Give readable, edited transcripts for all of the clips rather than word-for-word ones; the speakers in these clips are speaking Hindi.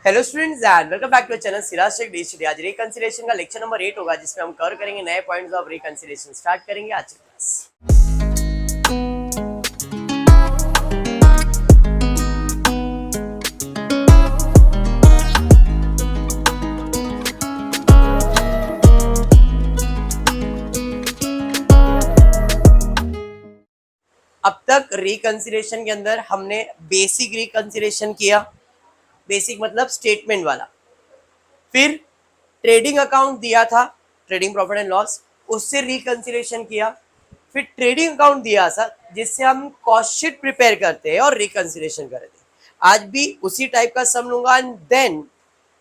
Hello students and welcome back to channel Siraj Tech D. आज रिकंसिलिएशन का लेक्चर नंबर 8 होगा, जिसमें हम कवर करेंगे नए पॉइंट्स ऑफ रिकंसिलिएशन। स्टार्ट करेंगे आज की क्लास। अब तक रिकंसिलिएशन के अंदर हमने बेसिक रिकंसिलिएशन किया, बेसिक मतलब स्टेटमेंट वाला। फिर ट्रेडिंग अकाउंट दिया था, ट्रेडिंग प्रॉफिट एंड लॉस, उससे रिकंसिलिएशन किया। फिर ट्रेडिंग अकाउंट दिया था जिससे हम कॉस्ट शीट प्रिपेयर करते हैं और रिकंसिलिएशन करते हैं। आज भी उसी टाइप का सम लूंगा एंड देन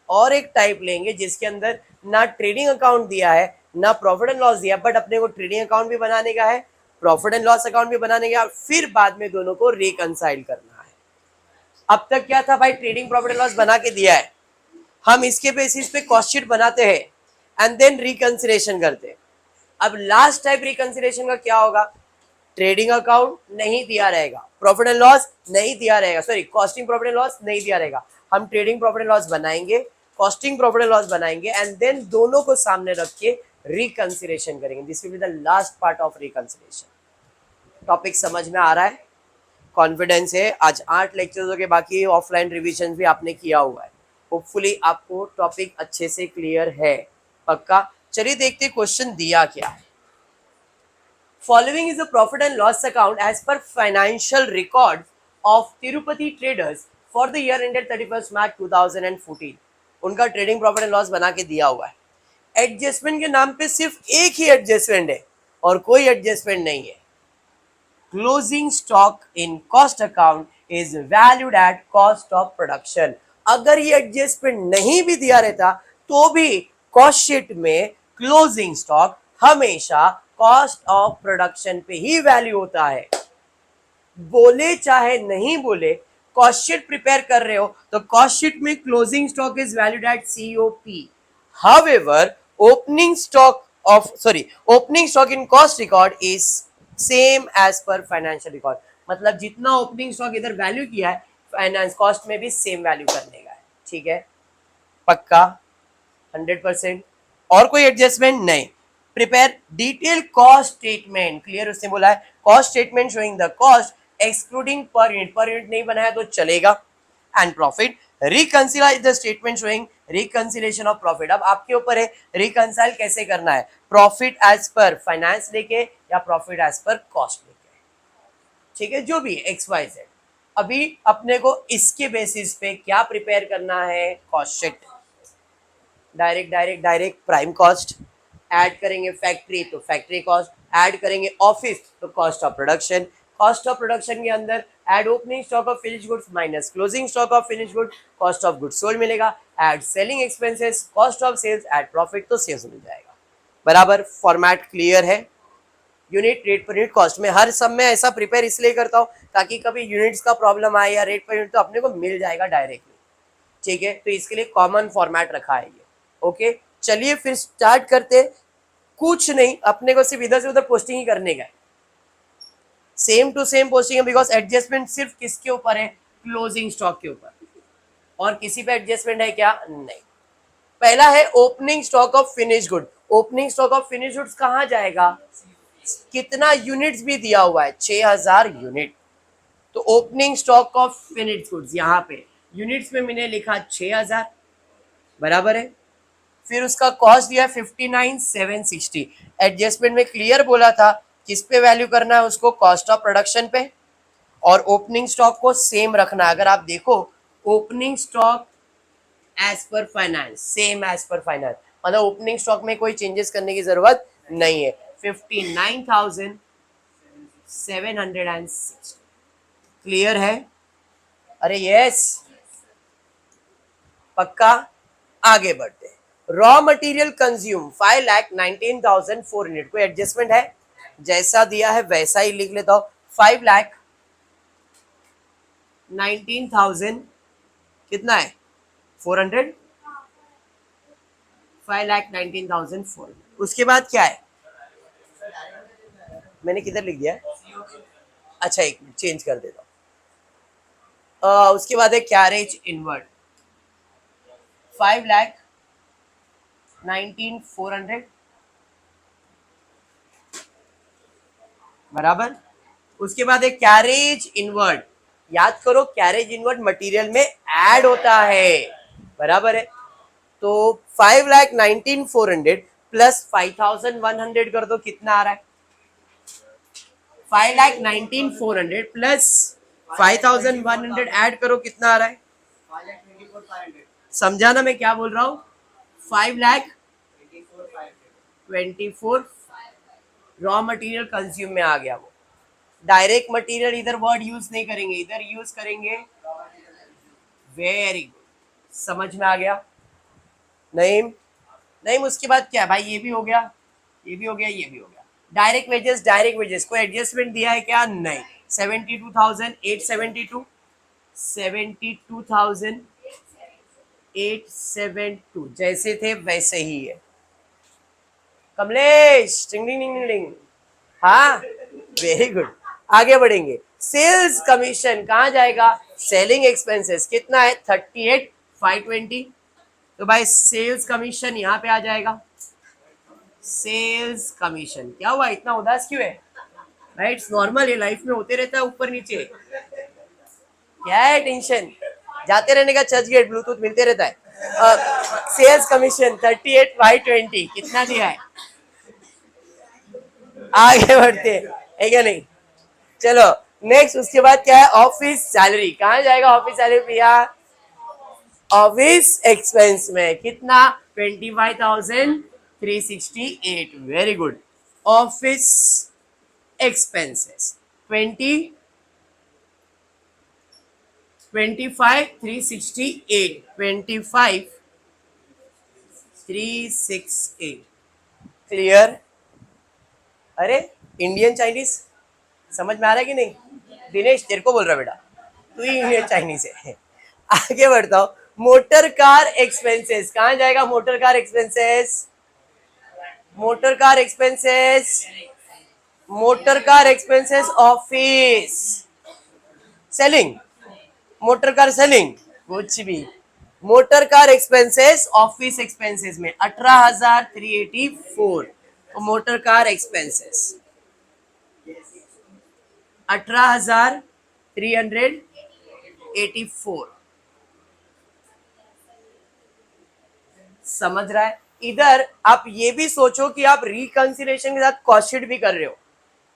और एक टाइप लेंगे जिसके अंदर ना ट्रेडिंग अकाउंट दिया है ना प्रॉफिट एंड लॉस दिया, बट अपने को ट्रेडिंग अकाउंट भी बनाने का है, प्रॉफिट एंड लॉस अकाउंट भी बनाने का, फिर बाद में दोनों को रिकंसाइल करना है। अब तक क्या था भाई, ट्रेडिंग प्रॉफिट एंड लॉस बना के दिया है, हम इसके बेसिस पे कॉस्ट शीट बनाते हैं एंड देन रिकंसिलिएशन करते हैं। अब लास्ट टाइप रिकंसिलिएशन का क्या होगा, ट्रेडिंग अकाउंट नहीं दिया रहेगा, प्रॉफिट एंड लॉस नहीं दिया रहेगा, sorry costing profit and loss नहीं दिया रहेगा। हम ट्रेडिंग प्रॉफिट एंड लॉस बनाएंगे, कॉस्टिंग प्रॉफिट एंड लॉस बनाएंगे एंड देन दोनों को सामने रख के रिकंसिलिएशन करेंगे। This will be the last part of reconciliation. Topic समझ में आ रहा है? कॉन्फिडेंस है। आज 8 लेक्चर्स के बाकी ऑफलाइन रिविजन भी आपने किया हुआ है। होपफुली आपको टॉपिक अच्छे से क्लियर है, पक्का। चलिए देखते क्वेश्चन दिया क्या है। Following is the profit and loss account as per financial record of Tirupati Traders for the year ended 31st March 2014। उनका ट्रेडिंग प्रॉफिट एंड लॉस बना के दिया हुआ है। एडजस्टमेंट के नाम पे सिर्फ एक ही एडजस्टमेंट है और कोई एडजस्टमेंट नहीं है। Closing stock in cost account is valued at cost of production. अगर ये एडजस्टमेंट नहीं भी दिया रहता तो भी कॉस्ट शीट में क्लोजिंग स्टॉक हमेशा कॉस्ट ऑफ प्रोडक्शन पे ही वैल्यू होता है। बोले चाहे नहीं बोले, कॉस्ट शीट प्रिपेयर कर रहे हो तो कॉस्ट शीट में closing stock is valued at COP. However opening stock in cost record is same as per financial record. मतलब जितना ओपनिंग स्टॉक इधर वैल्यू किया है, फाइनेंस कॉस्ट में भी सेम वैल्यू करने का है। ठीक है, पक्का 100%। और कोई एडजस्टमेंट नहीं। Prepare detail cost statement, clear उसने बोला है cost statement showing the cost excluding per unit नहीं बनाया तो चलेगा, and profit reconcile the statement showing reconciliation of profit. अब आपके ऊपर है रिकंसाइल कैसे करना है, प्रॉफिट एज पर फाइनेंस लेके या प्रॉफिट एज पर कॉस्ट लेके। ठीक है, जो भी एक्स वाई जेड। अभी अपने को इसके बेसिस पे क्या प्रिपेयर करना है, cost sheet. Direct prime cost, add करेंगे फैक्ट्री तो फैक्ट्री कॉस्ट, ऐड करेंगे ऑफिस तो cost of production. Cost of production के अंदर add opening stock of finished goods minus closing stock of finished good, cost of goods sold मिलेगा, add selling expenses, cost of sales, add profit तो सेल्स मिल जाएगा। बराबर, फॉर्मेट क्लियर है। Unit rate per unit cost में हर सब में ऐसा प्रिपेयर इसलिए करता हूँ ताकि कभी यूनिट्स का प्रॉब्लम आए या रेट पर यूनिट तो अपने को मिल जाएगा डायरेक्टली। ठीक है, तो इसके लिए कॉमन फॉर्मेट रखा है ये। ओके, चलिए फिर स्टार्ट करते। कुछ नहीं, अपने को सिर्फ इधर से उधर पोस्टिंग ही करने का है, सेम टू सेम पोस्टिंग है, बिकॉज एडजस्टमेंट सिर्फ किसके ऊपर है, क्लोजिंग स्टॉक के ऊपर। और किसी पे एडजस्टमेंट है क्या, नहीं। पहला है opening stock of finish good. Opening stock of finish goods कहां जाएगा, कितना यूनिट्स भी दिया हुआ है 6000 यूनिट, तो opening stock of finish goods यहाँ पे यूनिट्स में मैंने लिखा 6000, बराबर है। फिर उसका कॉस्ट दिया 59,760। एडजस्टमेंट में क्लियर बोला था किस पे वैल्यू करना है उसको, कॉस्ट ऑफ प्रोडक्शन पे, और ओपनिंग स्टॉक को सेम रखना। अगर आप देखो opening stock as per finance, same as per finance, मतलब ओपनिंग स्टॉक में कोई चेंजेस करने की जरूरत नहीं है। 59,760 क्लियर है? अरे यस, पक्का। आगे बढ़ते। Raw material consume 5,19,400। कोई एडजस्टमेंट है? जैसा दिया है वैसा ही लिख लेता हूं। 5,19,000 कितना है, 400, 5,19,400। उसके बाद क्या है, मैंने किधर लिख दिया है, अच्छा एक मिनट चेंज कर देता हूं। उसके बाद है कैरेज इनवर्ड। 5,19,400 बराबर। उसके बाद एक कैरेज इनवर्ड, याद करो कैरेज इनवर्ड मटेरियल में ऐड होता है, बराबर है। तो 5,19,400 प्लस 5,100 कर दो, कितना आ रहा है? 5,19,400 प्लस 5,100 ऐड करो, कितना आ रहा है? समझाना मैं क्या बोल रहा हूँ? 5,24,500 रॉ मटेरियल कंज्यूम में आ गया। वो डायरेक्ट मटेरियल इधर वर्ड यूज नहीं करेंगे, इधर यूज करेंगे। वेरी गुड, समझ में आ गया? नहीं नहीं, उसके बाद क्या है भाई? ये भी हो गया, ये भी हो गया, ये भी हो गया। डायरेक्ट वेजेस, डायरेक्ट वेजेस को एडजस्टमेंट दिया है क्या? नहीं। 72,872 72,872 जैसे थे वैसे ही है। कमलेश टिंग टिंग टिंग टिंग, हाँ वेरी गुड। आगे बढ़ेंगे। सेल्स कमीशन कहाँ जाएगा? सेलिंग एक्सपेंसेस कितना है? 38,520। तो भाई सेल्स कमीशन यहाँ पे आ जाएगा। सेल्स कमीशन क्या हुआ? इतना उदास क्यों है भाई? इट्स नॉर्मल, ये लाइफ में होते रहता है ऊपर नीचे। क्या है टेंशन? जाते रहने का चर्च गेट ब्लूटूथ मिलते रहता है। सेल्स कमीशन 38,520 कितना दिया है? आगे बढ़ते है क्या नहीं? चलो नेक्स्ट, उसके बाद क्या है? ऑफिस सैलरी कहाँ जाएगा? ऑफिस सैलरी भैया ऑफिस एक्सपेंस में कितना? 25,368। Very good. Office expenses 25,368 25,368 clear? अरे इंडियन चाइनीज समझ में आ रहा है कि नहीं? दिनेश तेरे को बोल रहा बेटा, तू ही इंडियन चाइनीज है। आगे बढ़ता हूं। मोटर कार एक्सपेंसेस कहाँ जाएगा? Motor car expenses, motor car expenses, motor car expenses office selling, motor car selling कुछ भी। Motor car expenses office expenses में 18,384। तो मोटर कार एक्सपेंसेस 18,384। समझ रहा है? इधर आप ये भी सोचो कि आप रिकंसिलेशन के साथ कॉस्ट शीट भी कर रहे हो।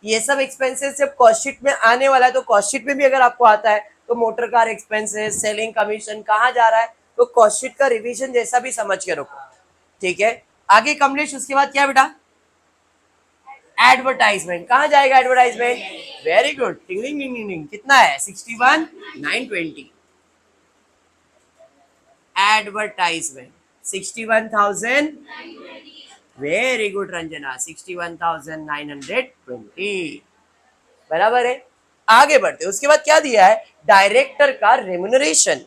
ये सब एक्सपेंसेस जब कॉस्ट शीट में आने वाला है, तो कॉस्ट शीट में भी अगर आपको आता है तो motor car expenses, selling commission कहाँ जा रहा है, तो कॉस्ट शीट का रिवीजन जैसा भी समझ के रखो, ठीक है? आगे कमलेश, उसके बाद क्या बेटा? एडवर्टाइजमेंट कहाँ जाएगा? एडवर्टाइजमेंट वेरी गुड, टिंग टिंग टिंग टिंग, कितना है? 61,920। एडवर्टाइजमेंट 61,000। वेरी गुड रंजना, 61,920 बराबर है। आगे बढ़ते, उसके बाद क्या दिया है? डायरेक्टर का रेम्युनरेशन।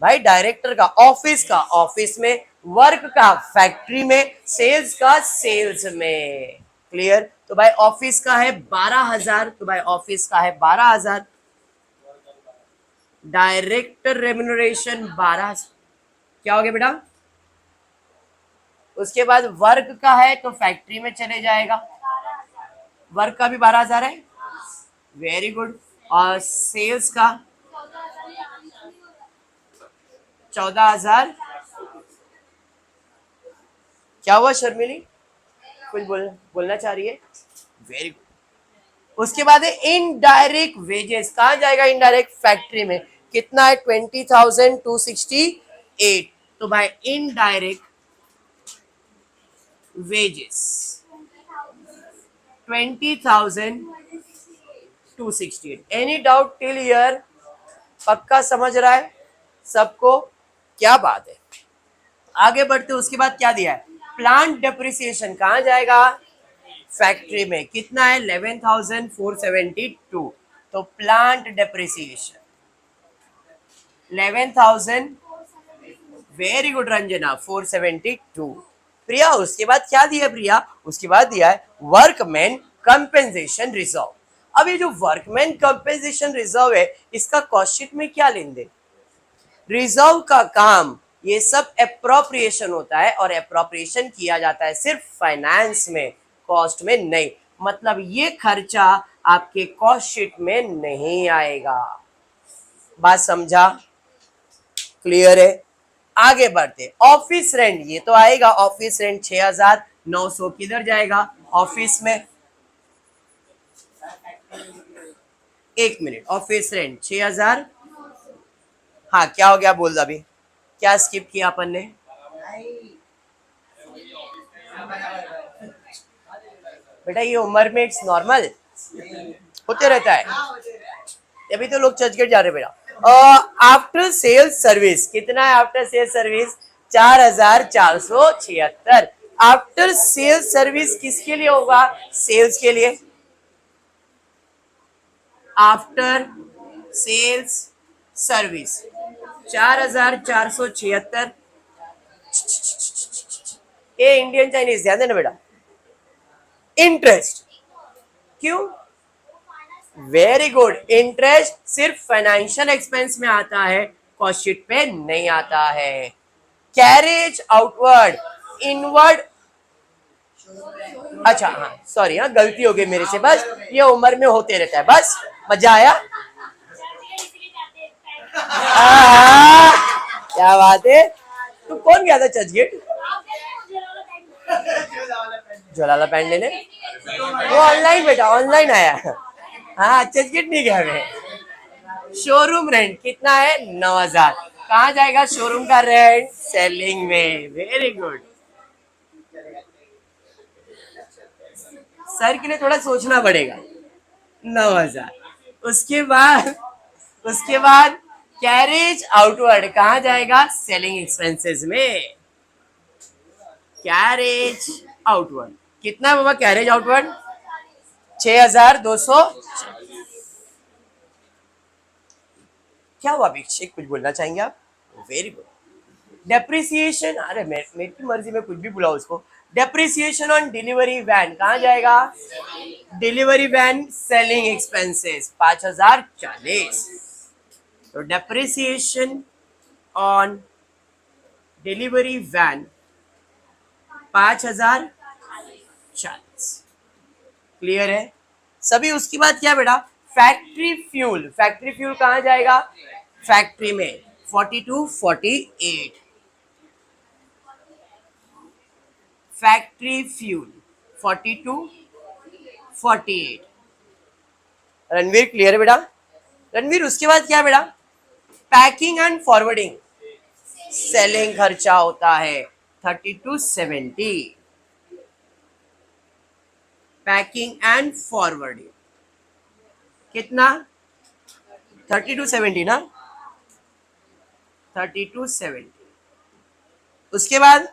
भाई डायरेक्टर का ऑफिस का ऑफिस में, वर्क का फैक्ट्री में, सेल्स का सेल्स में। क्लियर? तो भाई ऑफिस का है 12,000, तो भाई ऑफिस का है 12,000। Director remuneration 12। क्या हो गया बेटा? उसके बाद वर्क का है तो फैक्ट्री में चले जाएगा, वर्क का भी 12,000 है। Very good. और सेल्स का 14,000। क्या हुआ शर्मिली, कुछ बोलना चाह रही है? Very good. उसके बाद है इनडायरेक्ट वेजेस कहाँ जाएगा? इनडायरेक्ट फैक्ट्री में कितना है? 20,268। तो भाई indirect wages 20,268। Any doubt till here? पक्का समझ रहा है सबको? क्या बात है। आगे बढ़ते, उसके बाद क्या दिया है? प्लांट डेप्रिसिएशन कहाँ जाएगा? फैक्ट्री में कितना है? 11,472। तो plant depreciation 11,000। Very good Ranjana, 472। प्रिया उसके बाद क्या दिया? प्रिया उसके बाद दिया है वर्कमैन कंपेंसेशन रिजर्व। अब ये जो वर्कमैन कंपेंसेशन रिजर्व है, इसका कॉस्ट शीट में क्या लेन देन? रिजर्व का काम ये सब एप्रोप्रिएशन होता है और एप्रोप्रिएशन किया जाता है सिर्फ फाइनेंस में, कॉस्ट में नहीं। मतलब ये खर्चा आपके कॉस्ट शीट में नहीं आएगा। बात समझा? क्लियर है? आगे बढ़ते। ऑफिस रेंट, ये तो आएगा। ऑफिस रेंट 6,900 किधर जाएगा? ऑफिस में। एक मिनट, ऑफिस रेंट 6,000। हाँ क्या हो गया बोल, अभी क्या स्किप किया अपन ने? बेटा ये उम्र में इट्स नॉर्मल होते रहता है, अभी तो लोग चर्चगेट जा रहे बेटा। आफ्टर सेल्स सर्विस कितना है? After sales service 4,476। After sales service किसके लिए होगा? सेल्स के लिए। After sales service 4,476। ये इंडियन चाइनीज ध्यान देना बेटा। इंटरेस्ट, क्यों? Very good. इंटरेस्ट सिर्फ फाइनेंशियल एक्सपेंस में आता है, कॉस्ट शीट पे नहीं आता है। कैरेज आउटवर्ड, इनवर्ड, अच्छा हाँ सॉरी, हाँ गलती हो गई मेरे से, बस ये उम्र में होते रहता है। बस मजा आया? क्या बात है। तू कौन गया था चर्चगेट? जोलाला पैंट लेने? वो ऑनलाइन बेटा, ऑनलाइन आया। हाँ चर्चगेट नहीं गया मैं। शोरूम रेंट कितना है? 9,000। कहाँ जाएगा शोरूम का रेंट? सेलिंग में। Very good. सर के लिए थोड़ा सोचना पड़ेगा। 9,000। उसके बाद कैरेज आउटवर्ड कहाँ जाएगा? सेलिंग एक्सपेंसेस में। कैरेज आउटवर्ड कितना बाबा? Carriage outward 6,200। क्या हुआ अभिषेक, कुछ बोलना चाहेंगे आप? Very good. डेप्रिसिएशन, अरे मेरी की मर्जी में कुछ भी बुलाओ उसको। डेप्रिसिएशन ऑन डिलीवरी वैन कहाँ जाएगा? Delivery van selling expenses 5,040। तो depreciation on delivery van 5,040। Clear है सभी? उसके बाद क्या बेटा? Factory fuel. फैक्ट्री फ्यूल कहाँ जाएगा? फैक्ट्री में 4248। Factory fuel 4248। रणवीर क्लियर है बेटा? रणवीर उसके बाद क्या बेटा? पैकिंग एंड फॉरवर्डिंग सेलिंग खर्चा होता है 3270। पैकिंग एंड फॉरवर्डिंग कितना? 3270 ना? 3270। उसके बाद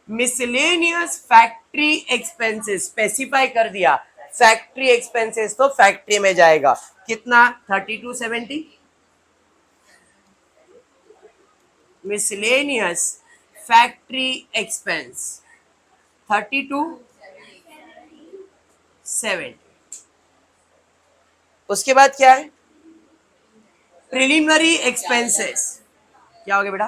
मिसलेनियस फैक्ट्री एक्सपेंसेस स्पेसिफाई कर दिया। फैक्ट्री एक्सपेंसेस तो फैक्ट्री में जाएगा। कितना? 3270। Miscellaneous factory expense 3270। उसके बाद क्या है? Preliminary expenses. क्या हो गया बेटा?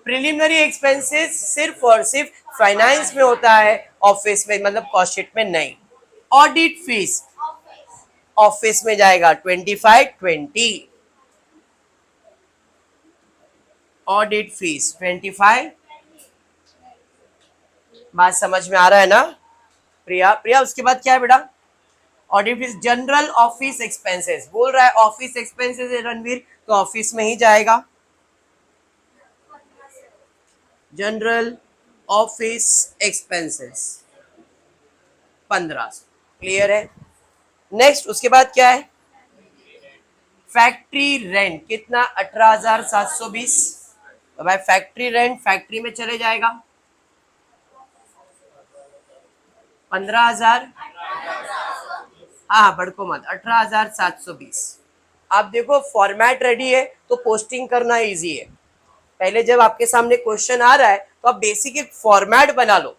प्रिलिमिनरी एक्सपेंसेस सिर्फ और सिर्फ फाइनेंस में होता है, ऑफिस में मतलब कॉस्ट शीट में नहीं। ऑडिट फीस ऑफिस में जाएगा 2520। Audit fees 25। बात समझ में आ रहा है ना प्रिया? प्रिया उसके बाद क्या है बेटा? Audit fees. General office expenses बोल रहा है, ऑफिस एक्सपेंसेस है रणवीर, तो ऑफिस में ही जाएगा। General office expenses 1500। क्लियर है? नेक्स्ट उसके बाद क्या है? फैक्ट्री रेंट कितना? 18,720। तो भाई फैक्ट्री रेंट फैक्ट्री में चले जाएगा 15,000। हाँ भड़को मत, 18,720। आप देखो फॉर्मेट रेडी है तो पोस्टिंग करना इजी है। पहले जब आपके सामने क्वेश्चन आ रहा है तो आप बेसिक एक फॉर्मेट बना लो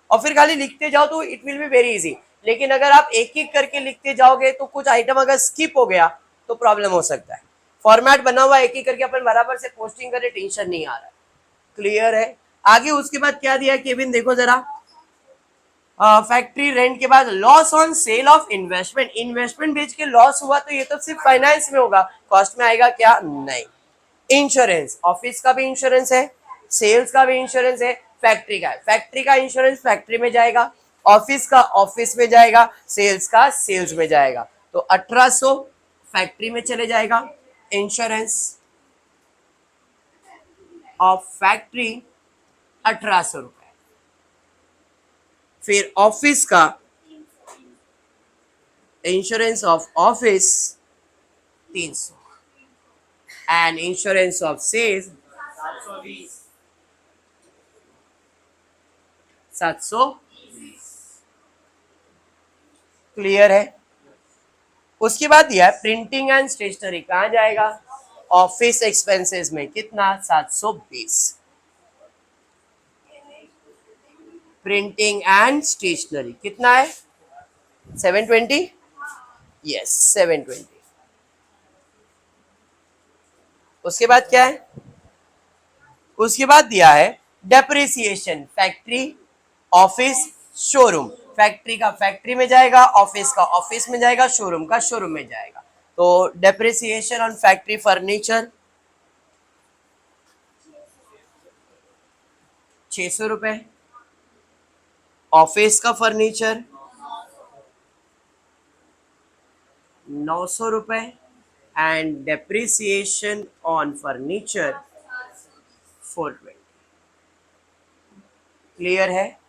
और फिर खाली लिखते जाओ तो it will be very easy. लेकिन अगर आप एक एक करके लिखते जाओगे तो कुछ आइटम अगर स्किप हो गया तो प्रॉब्लम हो सकता है। फॉर्मेट बना हुआ एक एक करके अपन बराबर से पोस्टिंग करे, टेंशन नहीं आ रहा है। क्लियर है। आगे उसके बाद क्या दिया केविन, देखो जरा, फैक्ट्री रेंट के बाद loss on sale of investment, investment बेच के लॉस हुआ तो ये तो सिर्फ फाइनेंस में होगा, कॉस्ट में आएगा क्या, नहीं। इंश्योरेंस, ऑफिस का भी इंश्योरेंस है, सेल्स का भी इंश्योरेंस है, फैक्ट्री का है, फैक्ट्री का इंश्योरेंस फैक्ट्री में जाएगा, ऑफिस का ऑफिस में जाएगा, सेल्स का सेल्स में जाएगा। तो 1800 फैक्ट्री में चले जाएगा, इंश्योरेंस ऑफ फैक्ट्री 1800 रुपए। फिर ऑफिस का insurance of office 300 and insurance of sales 700। Clear है। उसके बाद दिया है प्रिंटिंग एंड स्टेशनरी, कहाँ जाएगा, ऑफिस एक्सपेंसेस में, कितना, 720। प्रिंटिंग एंड स्टेशनरी कितना है, 720, यस 720। उसके बाद क्या है, उसके बाद दिया है depreciation, factory office showroom, factory का फैक्ट्री में जाएगा, ऑफिस का ऑफिस में जाएगा, शोरूम का शोरूम में जाएगा। तो डेप्रिसिएशन ऑन फैक्ट्री फर्नीचर 600 रुपए, ऑफिस का फर्नीचर 900 रुपए and depreciation on furniture 420। Clear है।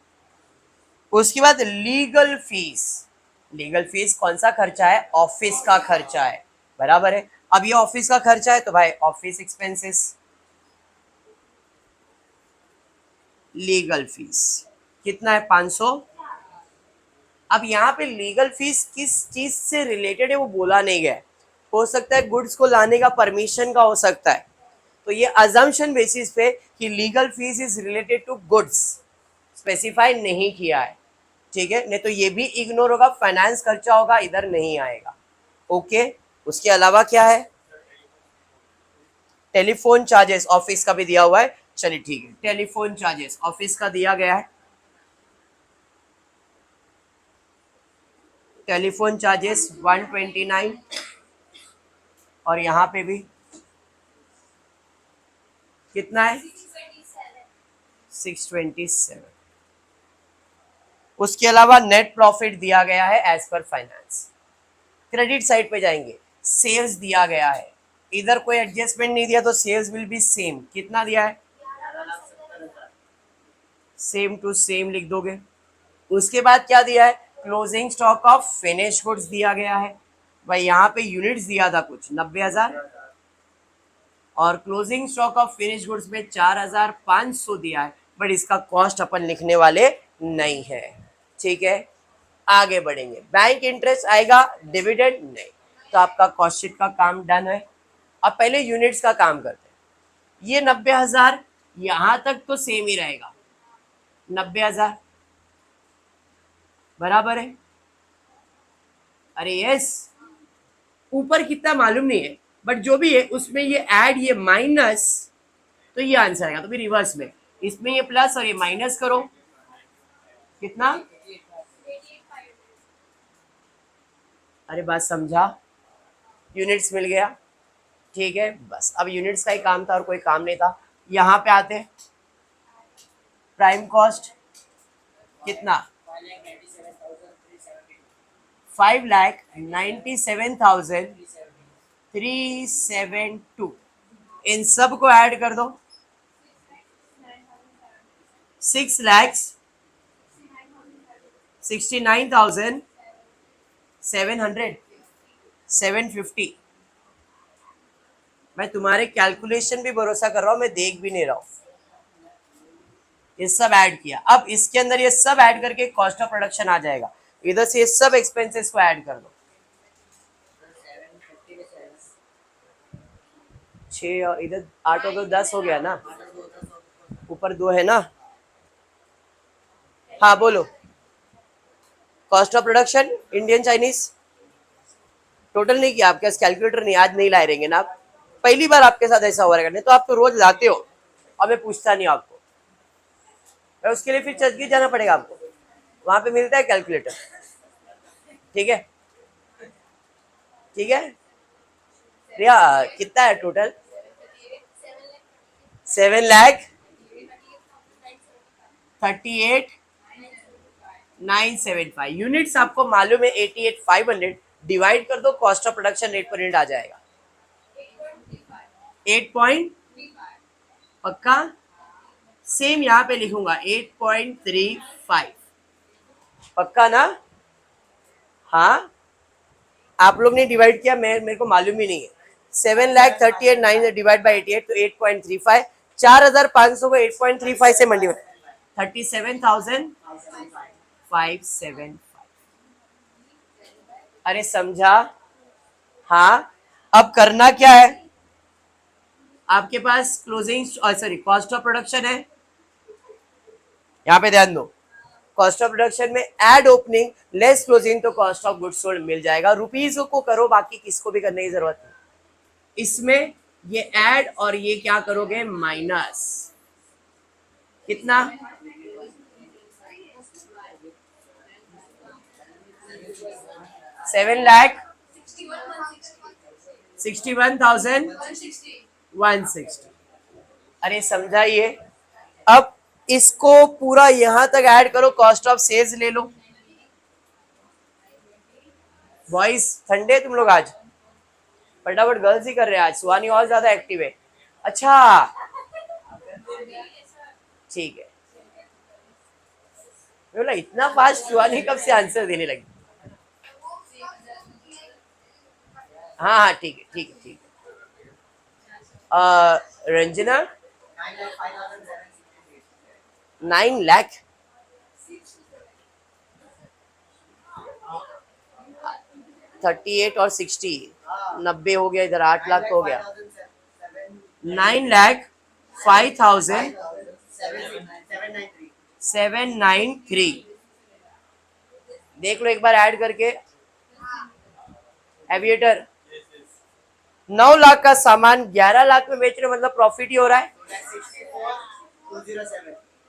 उसके बाद लीगल फीस, लीगल फीस कौन सा खर्चा है, ऑफिस का खर्चा है, बराबर है। अब ये ऑफिस का खर्चा है तो भाई ऑफिस एक्सपेंसेस, लीगल फीस कितना है, 500। अब यहाँ पे लीगल फीस किस चीज से रिलेटेड है वो बोला नहीं गया, हो सकता है गुड्स को लाने का परमिशन का हो सकता है, तो ये अजम्पशन बेसिस पे कि legal fees is related to goods specify नहीं किया है, ठीक है, नहीं तो ये भी इग्नोर होगा, फाइनेंस खर्चा होगा, इधर नहीं आएगा। ओके। उसके अलावा क्या है, टेलीफोन चार्जेस ऑफिस का भी दिया हुआ है, चलिए ठीक है, टेलीफोन चार्जेस ऑफिस का दिया गया है, टेलीफोन चार्जेस 129 और यहाँ पे भी कितना है, 627। उसके अलावा नेट प्रॉफिट दिया गया है as per finance. Credit side पे जाएंगे, सेल्स दिया गया है, इधर कोई एडजस्टमेंट नहीं दिया तो सेल्स विल बी सेम, कितना दिया है, सेम टू सेम लिख दोगे। उसके बाद क्या दिया है, closing stock of finish goods दिया गया है, भाई यहाँ पे यूनिट्स दिया था कुछ 90,000 और closing stock of finish goods में 4,500 दिया है, बट इसका कॉस्ट अपन लिखने वाले नहीं है, ठीक है। आगे बढ़ेंगे, बैंक इंटरेस्ट आएगा, डिविडेंड नहीं, तो आपका कॉस्ट शीट का काम डन है। अब पहले यूनिट्स का काम करते हैं। ये 90,000 यहां तक तो सेम ही रहेगा, 90,000 बराबर है, अरे यस, ऊपर कितना मालूम नहीं है, बट जो भी है उसमें ये ऐड ये माइनस, तो ये आंसर आएगा। तो भी रिवर्स में, इसमें ये प्लस और ये माइनस करो, कितना, अरे बात समझा, यूनिट्स मिल गया, ठीक है। बस अब यूनिट्स का ही काम था और कोई काम नहीं था। यहाँ पे आते हैं, प्राइम कॉस्ट कितना, 5,97,372, इन सब को ऐड कर दो, 6,69,700, 750। मैं तुम्हारे कैलकुलेशन भी भरोसा कर रहा हूं, मैं देख भी नहीं रहा हूं। ये सब ऐड किया, अब इसके अंदर ये सब ऐड करके कॉस्ट ऑफ प्रोडक्शन आ जाएगा, इधर से ये सब एक्सपेंसेस को ऐड कर दो, 6 और इधर 8 और 2 10 हो गया ना, ऊपर 2 है ना, हाँ बोलो, cost of production Indian Chinese total नहीं किया, आपके पास कैलकुलेटर नहीं, आज नहीं लाए रहेंगे ना आप, पहली बार आपके साथ ऐसा हो रहा है, नहीं तो आप तो रोज लाते हो और मैं पूछता नहीं आपको। और उसके लिए फिर चर्चगेट जाना पड़ेगा आपको, वहां पे मिलता है कैलकुलेटर। ठीक है, ठीक है प्रिया, कितना है टोटल? 7,38,975 यूनिट्स आपको मालूम है 88,500 डिवाइड कर दो, cost of production rate per unit आ जाएगा 8 पॉइंट, पक्का सेम यहाँ पे लिखूंगा 8.35, पक्का ना? हाँ, आप लोग ने डिवाइड किया, मैं मेरे को मालूम ही नहीं है। 7,38,900 डिवाइड बाई 88 तो 8.35, 4,500 को 8.35 से मल्टीप्लाई 37,575। अरे समझा? हाँ, अब करना क्या है, आपके पास closing sorry cost of production है, यहाँ पे ध्यान दो, कॉस्ट ऑफ प्रोडक्शन में ऐड ओपनिंग लेस क्लोजिंग तो कॉस्ट ऑफ गुड्स सोल्ड मिल जाएगा। रुपीज को करो, बाकी किसको भी करने की जरूरत नहीं। इसमें ये ऐड और ये क्या करोगे, माइनस, कितना? 7,61,160। अरे समझाइए, अब इसको पूरा यहां तक ऐड करो, कॉस्ट ऑफ सेल्स ले लो। बॉयज संडे तुम लोग आज फटाफट गर्ल्स ही कर रहे हैं, आज सुहानी और ज्यादा एक्टिव है। अच्छा ठीक है, बोला इतना फास्ट सुहानी कब से आंसर देने लगी? हाँ हाँ ठीक है ठीक है ठीक है। रंजना 9 लाख, 38 और 60, 90 हो गया, इधर 8 लाख हो गया। 9,05,793। देख लो एक बार ऐड करके। एविएटर 9 लाख का सामान 11 लाख में बेच रहे, मतलब प्रॉफिट ही हो रहा है।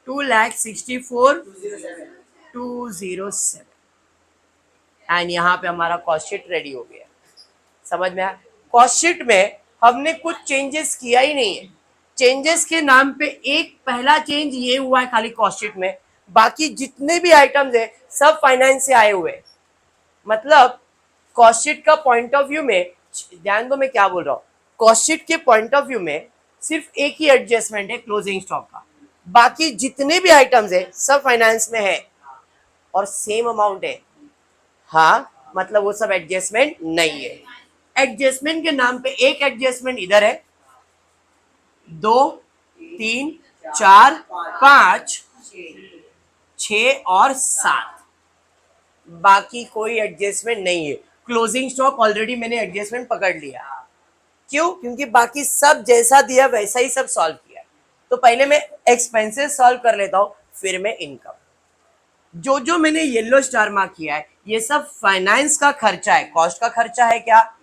2,64,207 एंड यहाँ पे हमारा कॉस्ट शीट रेडी हो गया। समझ में आया? कॉस्ट शीट में हमने कुछ चेंजेस किया ही नहीं है। चेंजेस के नाम पे एक पहला चेंज ये हुआ है खाली कॉस्ट शीट में, बाकी जितने भी आइटम्स है सब फाइनेंस से आए हुए। मतलब कॉस्ट शीट का पॉइंट ऑफ व्यू में, ध्यान दो मैं क्या बोल रहा हूँ, कॉस्ट शीट के पॉइंट ऑफ व्यू में सिर्फ एक ही एडजस्टमेंट है क्लोजिंग स्टॉक का, बाकी जितने भी आइटम्स है सब फाइनेंस में है और सेम अमाउंट है। हाँ, मतलब वो सब एडजस्टमेंट नहीं है। एडजस्टमेंट के नाम पे एक एडजस्टमेंट इधर है, 2, 3, 4, 5, 6 और 7, बाकी कोई एडजस्टमेंट नहीं है। क्लोजिंग स्टॉक ऑलरेडी मैंने एडजस्टमेंट पकड़ लिया। क्यों? क्योंकि बाकी सब जैसा दिया वैसा ही सब सॉल्व किया। तो पहले मैं एक्सपेंसेस सॉल्व कर लेता हूं, फिर मैं इनकम। जो जो मैंने येलो स्टार मार्क किया है ये सब फाइनेंस का खर्चा है। कॉस्ट का खर्चा है क्या?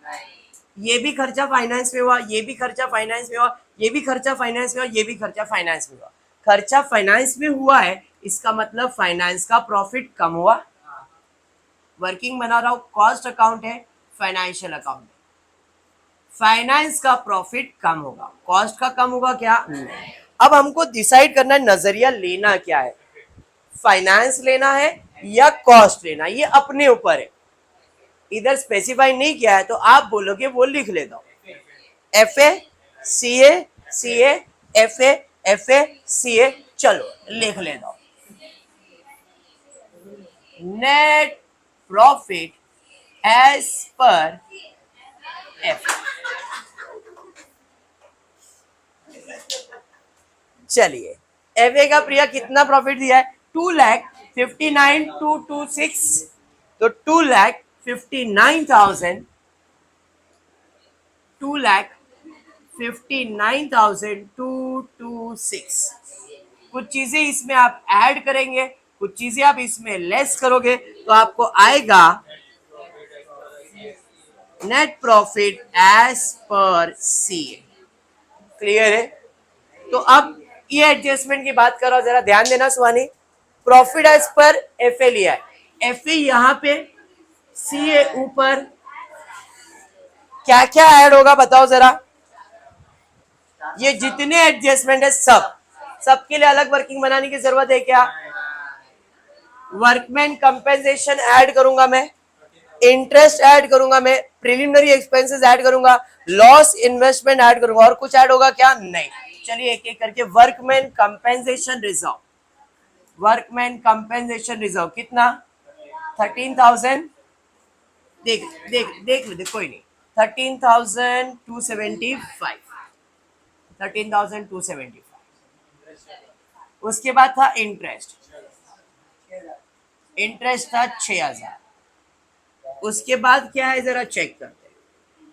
ये भी खर्चा फाइनेंस में हुआ, ये भी खर्चा फाइनेंस में हुआ, ये भी खर्चा फाइनेंस में हुआ, ये भी खर्चा फाइनेंस में हुआ। खर्चा फाइनेंस में हुआ है, इसका मतलब फाइनेंस का प्रॉफिट कम हुआ। वर्किंग बना रहा हूं, कॉस्ट अकाउंट है, फाइनेंशियल अकाउंट है, फाइनेंस का प्रॉफिट कम होगा, कॉस्ट का कम होगा क्या? अब हमको डिसाइड करना है नजरिया लेना क्या है, फाइनेंस लेना है या कॉस्ट लेना, ये अपने ऊपर है। इधर स्पेसिफाई नहीं किया है तो आप बोलोगे वो लिख लेता हूं, F A C A C F A सी ए, चलो लिख लेता हूं। Net profit as per F. चलिए एफ ए का प्रिया कितना प्रॉफिट दिया है? 2,59,226, तो 2,59,000, 2,59,226। कुछ चीजें इसमें आप ऐड करेंगे, कुछ चीजें आप इसमें लेस करोगे, तो आपको आएगा net profit as per CA. Clear है? तो अब ये एडजस्टमेंट की बात करो, जरा ध्यान देना Suhani. Profit as per F A लिया है, एफ ए यहाँ पे, सी ए ऊपर, क्या क्या ऐड होगा बताओ जरा। ये जितने एडजस्टमेंट है सबके लिए अलग वर्किंग बनाने की जरूरत है क्या? वर्कमैन कंपेंसेशन ऐड करूंगा मैं, इंटरेस्ट ऐड करूंगा मैं, प्रिलिमिनरी एक्सपेंसेस ऐड करूंगा, लॉस इन्वेस्टमेंट ऐड करूंगा, और कुछ ऐड होगा क्या? नहीं। चलिए एक एक करके। Workman compensation reserve, workman compensation reserve कितना? 13,000। देख देख देख ले, कोई नहीं, 13,275, 13,275। उसके बाद था इंटरेस्ट, इंटरेस्ट था 6,000। उसके बाद क्या है जरा चेक करते हैं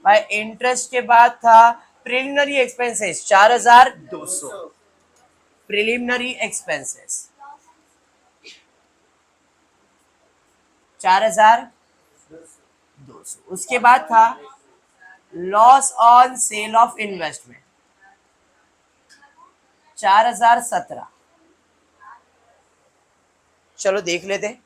भाई। इंटरेस्ट के बाद था प्रिलिमिनरी एक्सपेंसेस 4,200, प्रिलिमिनरी एक्सपेंसेस 4,200। उसके बाद था loss on sale of investment 4,017। चलो देख लेते,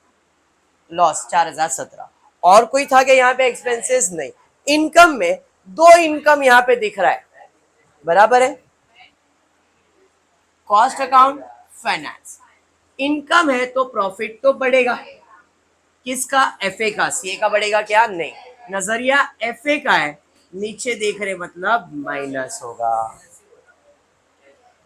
लॉस 4,017। और कोई था क्या यहाँ पे एक्सपेंसेस? नहीं। इनकम में दो इनकम यहाँ पे दिख रहा है, बराबर है। Cost account, finance. इनकम है तो प्रॉफिट तो बढ़ेगा, किसका? एफए का। सीए का बढ़ेगा क्या? नहीं। नजरिया एफए का है, नीचे देख रहे मतलब माइनस होगा।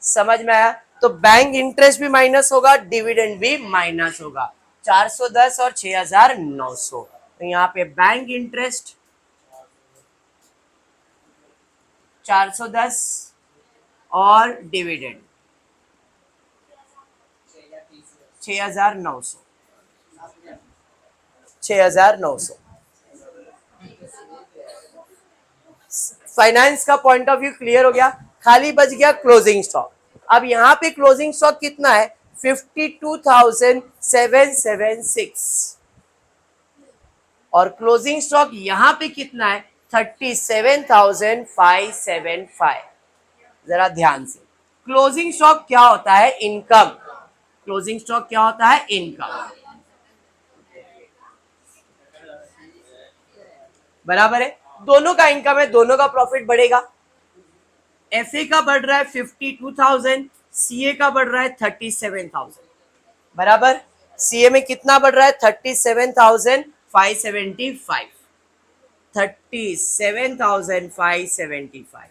समझ में आया? तो बैंक इंटरेस्ट भी माइनस होगा, डिविडेंड भी माइनस होगा। 410 और 6,900। तो यहाँ पे बैंक इंटरेस्ट 410 और डिविडेंड 6,900, 6,900। फाइनेंस का पॉइंट ऑफ व्यू क्लियर हो गया। खाली बच गया क्लोजिंग स्टॉक। अब यहाँ पे क्लोजिंग स्टॉक कितना है? 52,776। और क्लोजिंग स्टॉक यहाँ पे कितना है? 37,575। जरा ध्यान से। क्लोजिंग स्टॉक क्या होता है? इनकम। क्लोजिंग स्टॉक क्या होता है? इनकम। बराबर है, दोनों का इनकम है, दोनों का प्रॉफिट बढ़ेगा। एफए का बढ़ रहा है 52,000, सीए का बढ़ रहा है 37,000। बराबर। सीए में कितना बढ़ रहा है? 37,575, 37,575।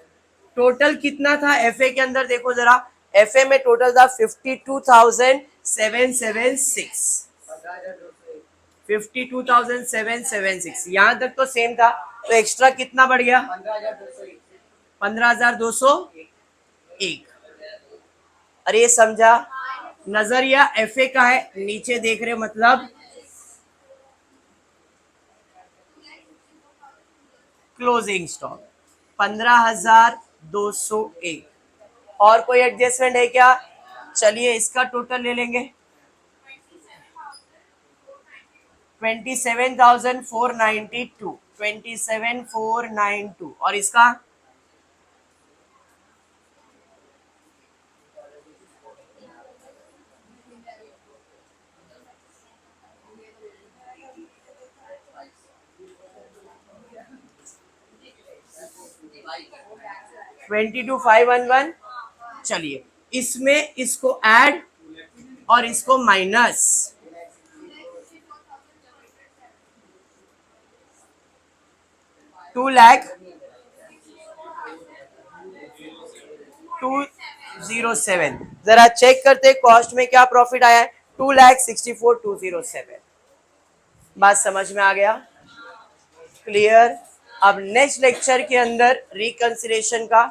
टोटल कितना था एफए के अंदर? देखो जरा, एफए में टोटल था 52,776, 52,776। यहां तक तो सेम था, तो एक्स्ट्रा कितना बढ़ गया? 15,201। अरे ये समझा? नजरिया एफए का है, नीचे देख रहे मतलब क्लोजिंग स्टॉक 15,201। और कोई एडजस्टमेंट है क्या? चलिए इसका टोटल ले लेंगे, 27,492, 27,492। और इसका 22,511। चलिए इसमें इसको ऐड और इसको माइनस, 2,02,07। जरा चेक करते कॉस्ट में क्या प्रॉफिट आया है? 2,64,207। बात समझ में आ गया? क्लियर? अब नेक्स्ट लेक्चर के अंदर रिकंसिलिएशन का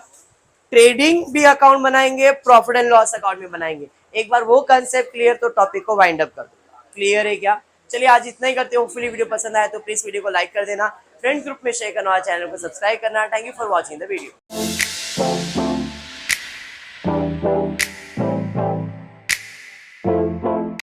ट्रेडिंग भी अकाउंट बनाएंगे, प्रॉफिट एंड लॉस अकाउंट भी बनाएंगे। एक बार वो कंसेप्ट क्लियर तो टॉपिक को वाइंड अप कर दूंगा। क्लियर है क्या? चलिए आज इतना ही करते हैं। होपफुली वीडियो पसंद आया तो प्लीज वीडियो को लाइक कर देना, फ्रेंड ग्रुप में शेयर करना, चैनल को सब्सक्राइब करना। Thank you for watching the video.